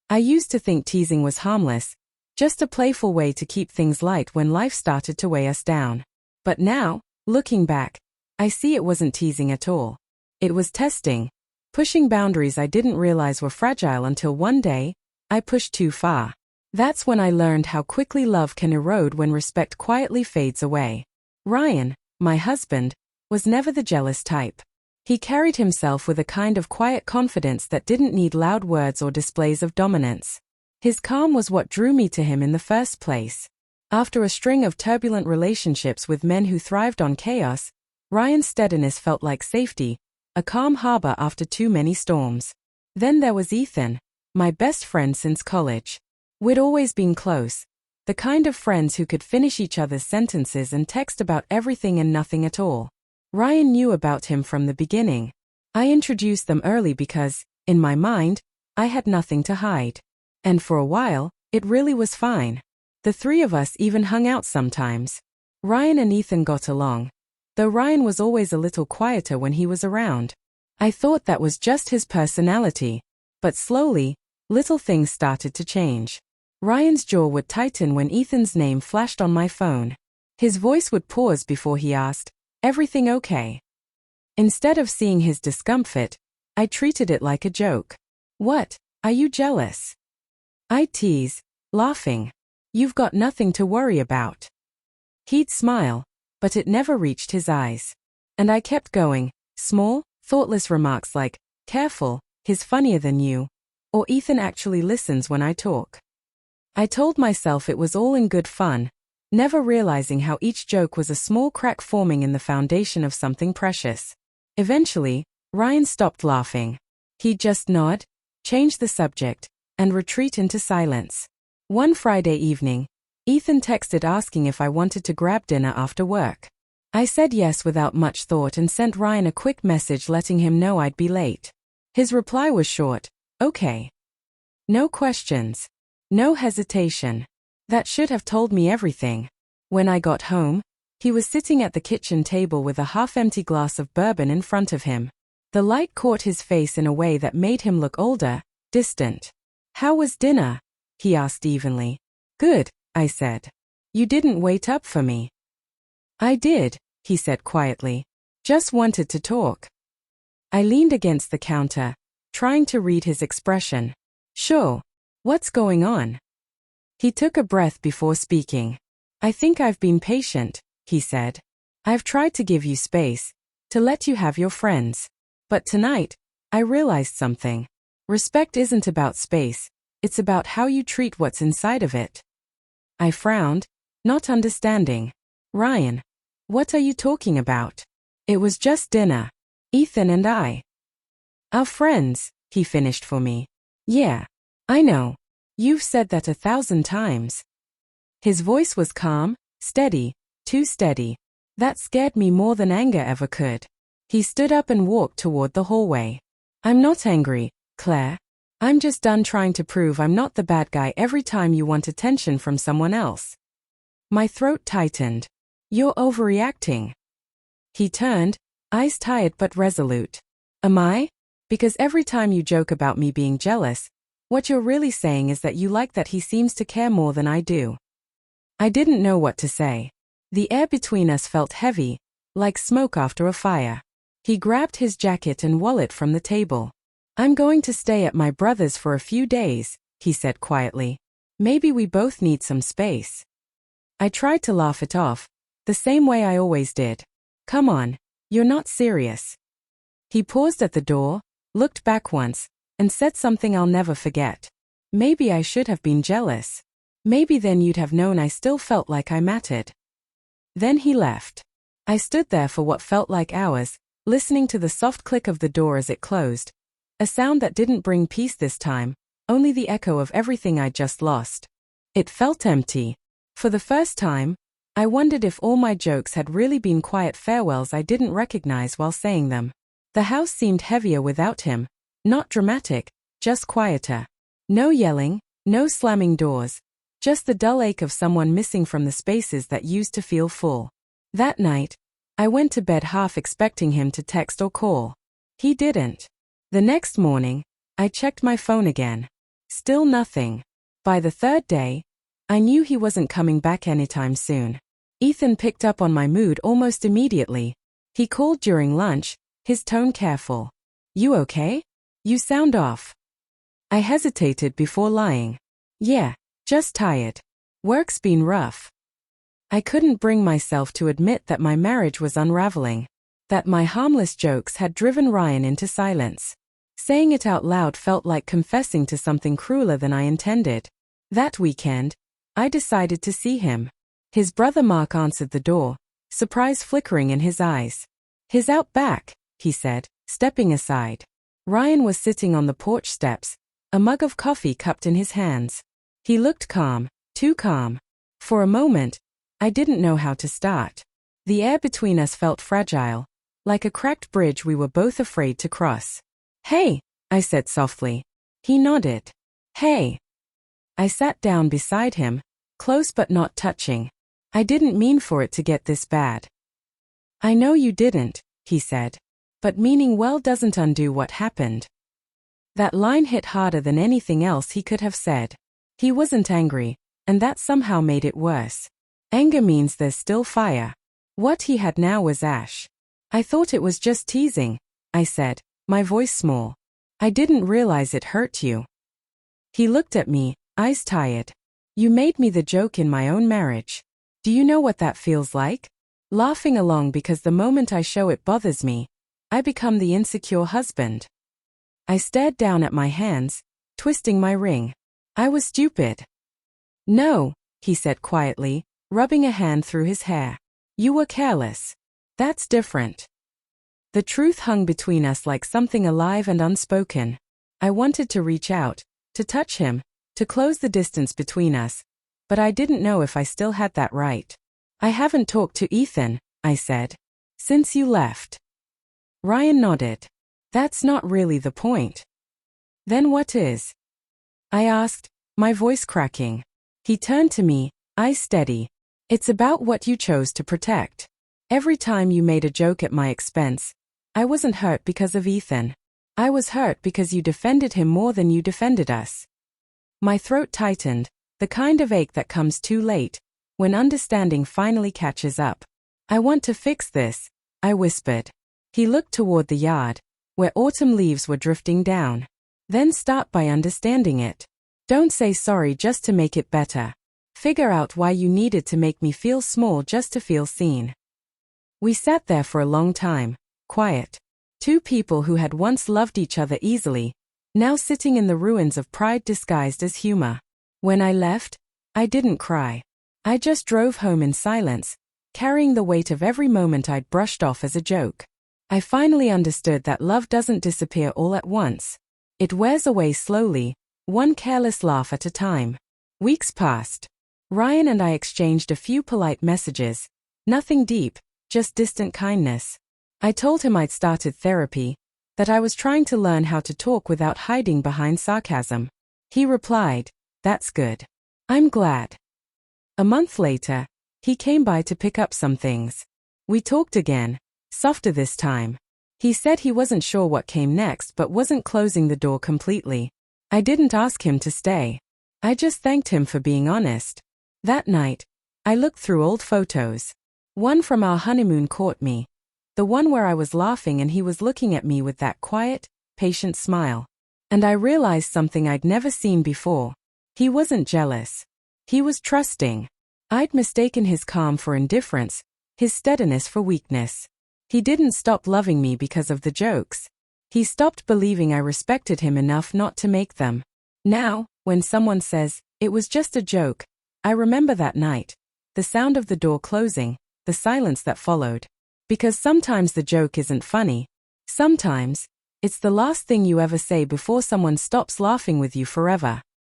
I used to think teasing was harmless, just a playful way to keep things light when life started to weigh us down. But now, looking back, I see it wasn't teasing at all. It was testing, pushing boundaries I didn't realize were fragile until one day, I pushed too far. That's when I learned how quickly love can erode when respect quietly fades away. Ryan, my husband, was never the jealous type. He carried himself with a kind of quiet confidence that didn't need loud words or displays of dominance. His calm was what drew me to him in the first place. After a string of turbulent relationships with men who thrived on chaos, Ryan's steadiness felt like safety, a calm harbor after too many storms. Then there was Ethan, my best friend since college. We'd always been close, the kind of friends who could finish each other's sentences and text about everything and nothing at all. Ryan knew about him from the beginning. I introduced them early because, in my mind, I had nothing to hide. And for a while, it really was fine. The three of us even hung out sometimes. Ryan and Ethan got along, though Ryan was always a little quieter when he was around. I thought that was just his personality, but slowly, little things started to change. Ryan's jaw would tighten when Ethan's name flashed on my phone. His voice would pause before he asked, "Everything okay?" Instead of seeing his discomfort, I treated it like a joke. "What, are you jealous?" I tease, laughing. "You've got nothing to worry about." He'd smile, but it never reached his eyes. And I kept going, small, thoughtless remarks like, "Careful, he's funnier than you," or "Ethan actually listens when I talk." I told myself it was all in good fun, never realizing how each joke was a small crack forming in the foundation of something precious. Eventually, Ryan stopped laughing. He'd just nod, change the subject, and retreat into silence. One Friday evening, Ethan texted asking if I wanted to grab dinner after work. I said yes without much thought and sent Ryan a quick message letting him know I'd be late. His reply was short, "Okay." No questions. No hesitation. That should have told me everything. When I got home, he was sitting at the kitchen table with a half-empty glass of bourbon in front of him. The light caught his face in a way that made him look older, distant. "How was dinner?" he asked evenly. "Good," I said. "You didn't wait up for me." "I did," he said quietly. "Just wanted to talk." I leaned against the counter, trying to read his expression. "Sure. What's going on?" He took a breath before speaking. "I think I've been patient," he said. "I've tried to give you space, to let you have your friends. But tonight, I realized something. Respect isn't about space, it's about how you treat what's inside of it." I frowned, not understanding. "Ryan, what are you talking about?" "It was just dinner. Ethan and I." "Our friends," he finished for me. "Yeah. I know. You've said that 1,000 times." His voice was calm, steady, too steady. That scared me more than anger ever could. He stood up and walked toward the hallway. "I'm not angry, Claire. I'm just done trying to prove I'm not the bad guy every time you want attention from someone else." My throat tightened. "You're overreacting." He turned, eyes tired but resolute. "Am I? Because every time you joke about me being jealous, what you're really saying is that you like that he seems to care more than I do." I didn't know what to say. The air between us felt heavy, like smoke after a fire. He grabbed his jacket and wallet from the table. "I'm going to stay at my brother's for a few days," he said quietly. "Maybe we both need some space." I tried to laugh it off, the same way I always did. "Come on, you're not serious." He paused at the door, looked back once, and said something I'll never forget. "Maybe I should have been jealous. Maybe then you'd have known I still felt like I mattered." Then he left. I stood there for what felt like hours, listening to the soft click of the door as it closed. A sound that didn't bring peace this time, only the echo of everything I'd just lost. It felt empty. For the first time, I wondered if all my jokes had really been quiet farewells I didn't recognize while saying them. The house seemed heavier without him. Not dramatic, just quieter. No yelling, no slamming doors. Just the dull ache of someone missing from the spaces that used to feel full. That night, I went to bed half expecting him to text or call. He didn't. The next morning, I checked my phone again. Still nothing. By the third day, I knew he wasn't coming back anytime soon. Ethan picked up on my mood almost immediately. He called during lunch, his tone careful. "You okay? You sound off." I hesitated before lying. "Yeah, just tired. Work's been rough." I couldn't bring myself to admit that my marriage was unraveling, that my harmless jokes had driven Ryan into silence. Saying it out loud felt like confessing to something crueler than I intended. That weekend, I decided to see him. His brother Mark answered the door, surprise flickering in his eyes. "He's out back," he said, stepping aside. Ryan was sitting on the porch steps, a mug of coffee cupped in his hands. He looked calm, too calm. For a moment, I didn't know how to start. The air between us felt fragile, like a cracked bridge we were both afraid to cross. "Hey," I said softly. He nodded. "Hey." I sat down beside him, close but not touching. "I didn't mean for it to get this bad." "I know you didn't," he said. "But meaning well doesn't undo what happened." That line hit harder than anything else he could have said. He wasn't angry, and that somehow made it worse. Anger means there's still fire. What he had now was ash. "I thought it was just teasing," I said, my voice small. "I didn't realize it hurt you." He looked at me, eyes tired. "You made me the joke in my own marriage. Do you know what that feels like? Laughing along because the moment I show it bothers me, I become the insecure husband." I stared down at my hands, twisting my ring. I was stupid. "No," he said quietly, rubbing a hand through his hair. "You were careless. That's different." The truth hung between us like something alive and unspoken. I wanted to reach out, to touch him, to close the distance between us, but I didn't know if I still had that right. "I haven't talked to Ethan," I said. "Since you left." Ryan nodded. "That's not really the point." "Then what is?" I asked, my voice cracking. He turned to me, eyes steady. "It's about what you chose to protect. Every time you made a joke at my expense, I wasn't hurt because of Ethan. I was hurt because you defended him more than you defended us." My throat tightened, the kind of ache that comes too late, when understanding finally catches up. "I want to fix this," I whispered. He looked toward the yard, where autumn leaves were drifting down. "Then start by understanding it. Don't say sorry just to make it better. Figure out why you needed to make me feel small just to feel seen." We sat there for a long time, quiet. Two people who had once loved each other easily, now sitting in the ruins of pride disguised as humor. When I left, I didn't cry. I just drove home in silence, carrying the weight of every moment I'd brushed off as a joke. I finally understood that love doesn't disappear all at once. It wears away slowly, one careless laugh at a time. Weeks passed. Ryan and I exchanged a few polite messages. Nothing deep, just distant kindness. I told him I'd started therapy, that I was trying to learn how to talk without hiding behind sarcasm. He replied, "That's good. I'm glad." A month later, he came by to pick up some things. We talked again, softer this time. He said he wasn't sure what came next but wasn't closing the door completely. I didn't ask him to stay. I just thanked him for being honest. That night, I looked through old photos. One from our honeymoon caught me. The one where I was laughing and he was looking at me with that quiet, patient smile. And I realized something I'd never seen before. He wasn't jealous. He was trusting. I'd mistaken his calm for indifference, his steadiness for weakness. He didn't stop loving me because of the jokes. He stopped believing I respected him enough not to make them. Now, when someone says, "It was just a joke," I remember that night. The sound of the door closing, the silence that followed. Because sometimes the joke isn't funny. Sometimes, it's the last thing you ever say before someone stops laughing with you forever.